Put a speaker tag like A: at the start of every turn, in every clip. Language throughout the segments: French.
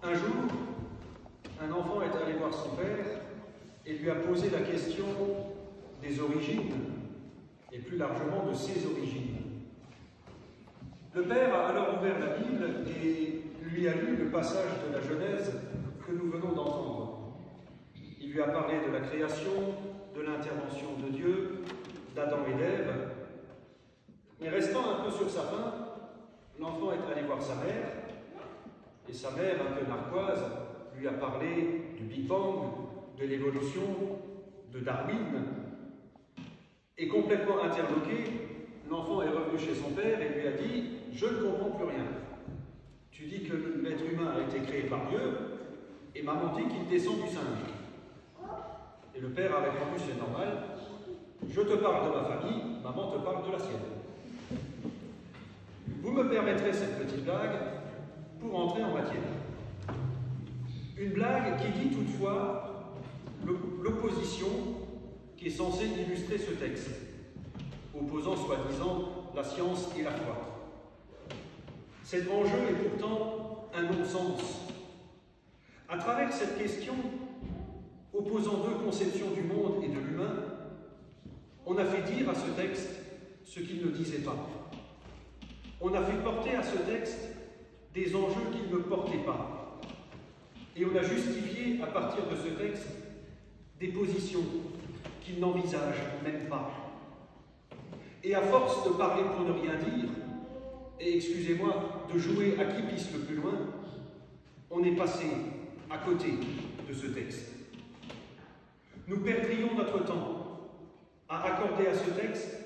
A: un jour, un enfant est allé voir son père et lui a posé la question des origines, et plus largement de ses origines. Le père a alors ouvert la Bible et lui a lu le passage de la Genèse que nous venons d'entendre. Il lui a parlé de la création, de l'intervention de Dieu, d'Adam et d'Ève. Mais restant un peu sur sa faim, l'enfant est allé voir sa mère, et sa mère, un peu narquoise, lui a parlé du Big Bang, de l'évolution, de Darwin. Et complètement interloqué, l'enfant est revenu chez son père et lui a dit « Je ne comprends plus rien. Tu dis que l'être humain a été créé par Dieu, et maman dit qu'il descend du singe. » Et le père a répondu « C'est normal, je te parle de ma famille, maman te parle de la sienne. » Vous me permettrez cette petite blague pour entrer en matière. Une blague qui dit toutefois l'opposition qui est censée illustrer ce texte, opposant soi-disant la science et la foi. Cet enjeu est pourtant un non-sens. À travers cette question, opposant deux conceptions du monde et de l'humain, on a fait dire à ce texte ce qu'il ne disait pas. On a fait porter à ce texte des enjeux qu'il ne portait pas. Et on a justifié à partir de ce texte des positions qu'il n'envisage même pas. Et à force de parler pour ne rien dire, et excusez-moi, de jouer à qui pisse le plus loin, on est passé à côté de ce texte. Nous perdrions notre temps à accorder à ce texte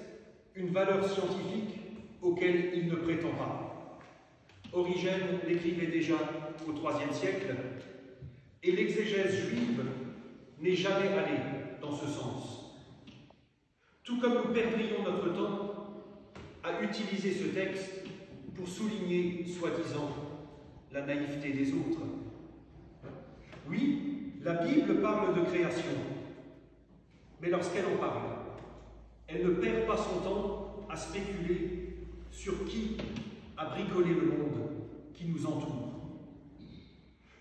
A: une valeur scientifique auquel il ne prétend pas. Origène l'écrivait déjà au IIIe siècle, et l'exégèse juive n'est jamais allée dans ce sens. Tout comme nous perdrions notre temps à utiliser ce texte pour souligner, soi-disant, la naïveté des autres. Oui, la Bible parle de création, mais lorsqu'elle en parle, elle ne perd pas son temps à spéculer sur qui a bricolé le monde qui nous entoure.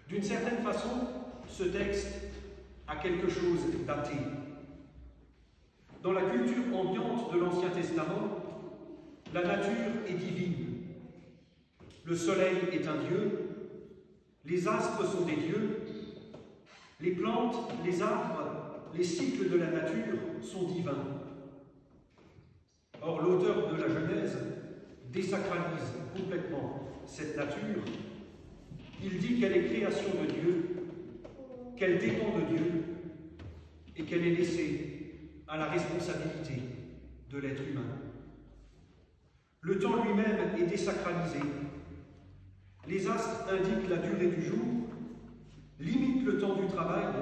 A: D'une certaine façon, ce texte a quelque chose d'athée. Dans la culture ambiante de l'Ancien Testament, la nature est divine. Le soleil est un dieu, les astres sont des dieux, les plantes, les arbres, les cycles de la nature sont divins. Or, l'auteur de la Genèse désacralise complètement cette nature. Il dit qu'elle est création de Dieu, qu'elle dépend de Dieu et qu'elle est laissée à la responsabilité de l'être humain. Le temps lui-même est désacralisé. Les astres indiquent la durée du jour, limitent le temps du travail,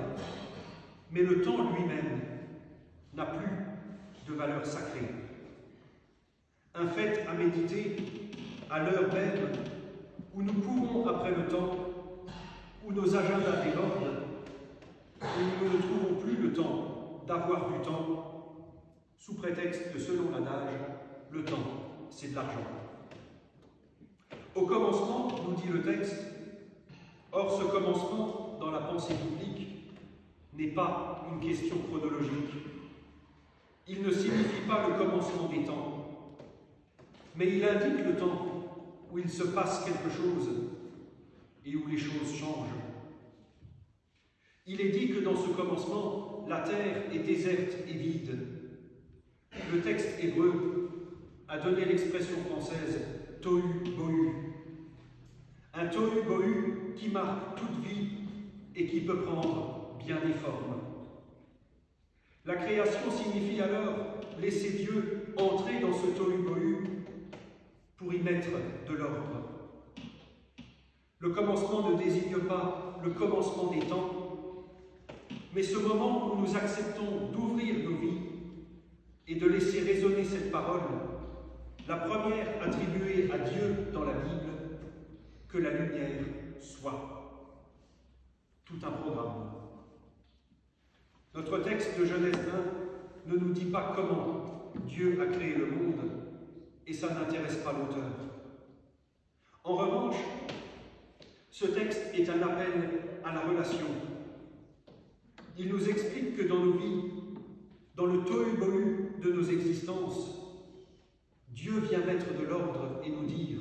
A: mais le temps lui-même n'a plus de valeur sacrée. Un fait à méditer à l'heure même où nous courons après le temps, où nos agendas débordent, où nous ne trouvons plus le temps d'avoir du temps, sous prétexte que, selon l'adage, le temps, c'est de l'argent. Au commencement, nous dit le texte, or ce commencement, dans la pensée biblique, n'est pas une question chronologique. Il ne signifie pas le commencement des temps, mais il indique le temps où il se passe quelque chose et où les choses changent. Il est dit que dans ce commencement, la terre est déserte et vide. Le texte hébreu a donné l'expression française « tohu bohu ». Un tohu bohu qui marque toute vie et qui peut prendre bien des formes. La création signifie alors laisser Dieu entrer dans ce tohu bohu pour y mettre de l'ordre. Le commencement ne désigne pas le commencement des temps, mais ce moment où nous acceptons d'ouvrir nos vies et de laisser résonner cette parole, la première attribuée à Dieu dans la Bible, que la lumière soit. Tout un programme. Notre texte de Genèse 1 ne nous dit pas comment Dieu a créé le monde, et ça n'intéresse pas l'auteur. En revanche, Ce texte est un appel à la relation. Il nous explique que dans nos vies, dans le tohu-bohu de nos existences, Dieu vient mettre de l'ordre et nous dire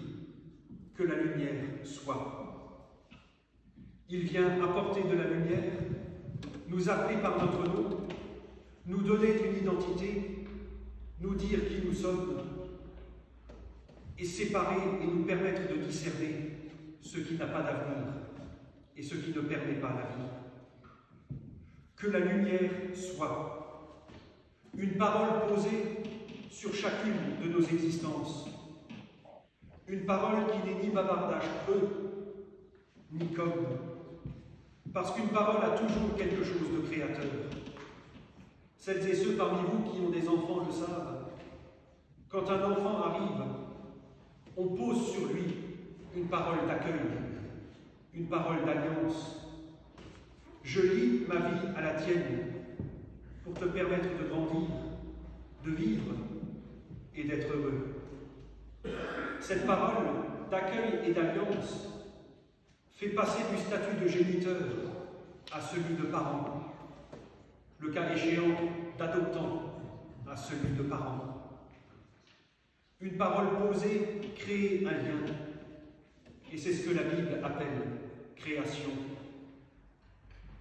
A: que la lumière soit. Il vient apporter de la lumière, nous appeler par notre nom, nous donner une identité, nous dire qui nous sommes, et séparer et nous permettre de discerner ce qui n'a pas d'avenir et ce qui ne permet pas la vie. Que la lumière soit. Une parole posée sur chacune de nos existences. Une parole qui n'est ni bavardage creux, ni comme. Parce qu'une parole a toujours quelque chose de créateur. Celles et ceux parmi vous qui ont des enfants le savent. Quand un enfant arrive, on pose sur lui une parole d'accueil, une parole d'alliance. Je lie ma vie à la tienne pour te permettre de grandir, de vivre et d'être heureux. Cette parole d'accueil et d'alliance fait passer du statut de géniteur à celui de parent, le cas échéant d'adoptant à celui de parent. Une parole posée crée un lien, et c'est ce que la Bible appelle création.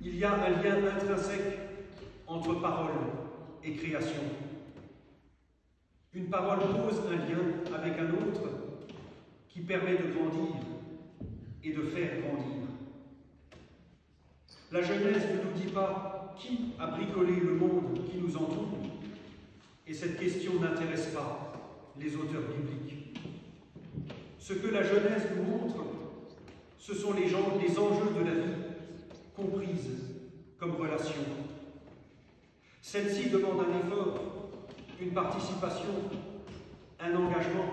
A: Il y a un lien intrinsèque entre parole et création. Une parole pose un lien avec un autre qui permet de grandir et de faire grandir. La Genèse ne nous dit pas qui a bricolé le monde qui nous entoure, et cette question n'intéresse pas les auteurs bibliques. Ce que la Genèse nous montre, ce sont les enjeux de la vie, comprises comme relation. Celle-ci demande un effort, une participation, un engagement,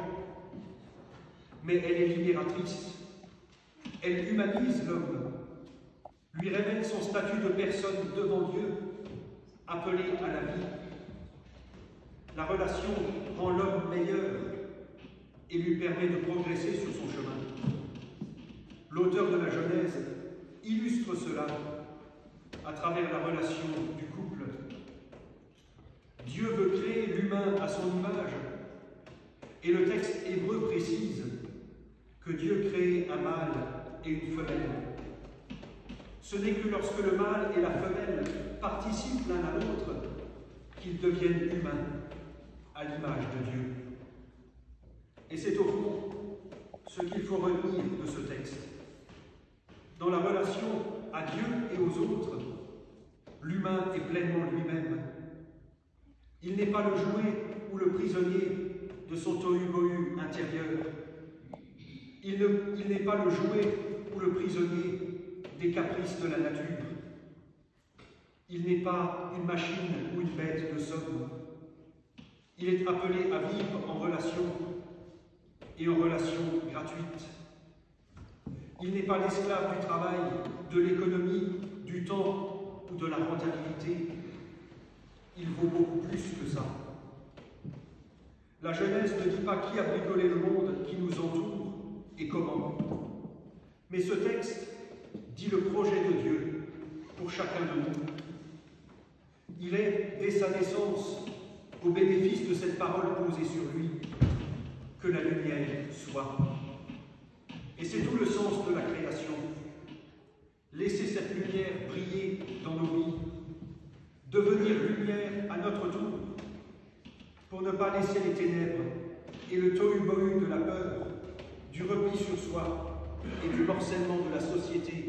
A: mais elle est libératrice. Elle humanise l'homme, lui révèle son statut de personne devant Dieu, appelé à la vie. La relation rend l'homme meilleur et lui permet de progresser sur son chemin. L'auteur de la Genèse illustre cela à travers la relation du couple. Dieu veut créer l'humain à son image, et le texte hébreu précise que Dieu crée un mâle et une femelle. Ce n'est que lorsque le mâle et la femelle participent l'un à l'autre qu'ils deviennent humains, à l'image de Dieu. Et c'est au fond ce qu'il faut retenir de ce texte. Dans la relation à Dieu et aux autres, l'humain est pleinement lui-même. Il n'est pas le jouet ou le prisonnier de son tohu-bohu intérieur. Il n'est pas le jouet ou le prisonnier des caprices de la nature. Il n'est pas une machine ou une bête de somme. Il est appelé à vivre en relation et en relation gratuite. Il n'est pas l'esclave du travail, de l'économie, du temps ou de la rentabilité. Il vaut beaucoup plus que ça. La Genèse ne dit pas qui a bricolé le monde qui nous entoure et comment. Mais ce texte dit le projet de Dieu pour chacun de nous. Il est, dès sa naissance, au bénéfice de cette parole posée sur lui, que la lumière soit. Et c'est tout le sens de la création. Laisser cette lumière briller dans nos vies, devenir lumière à notre tour, pour ne pas laisser les ténèbres et le tohu-bohu de la peur, du repli sur soi et du morcellement de la société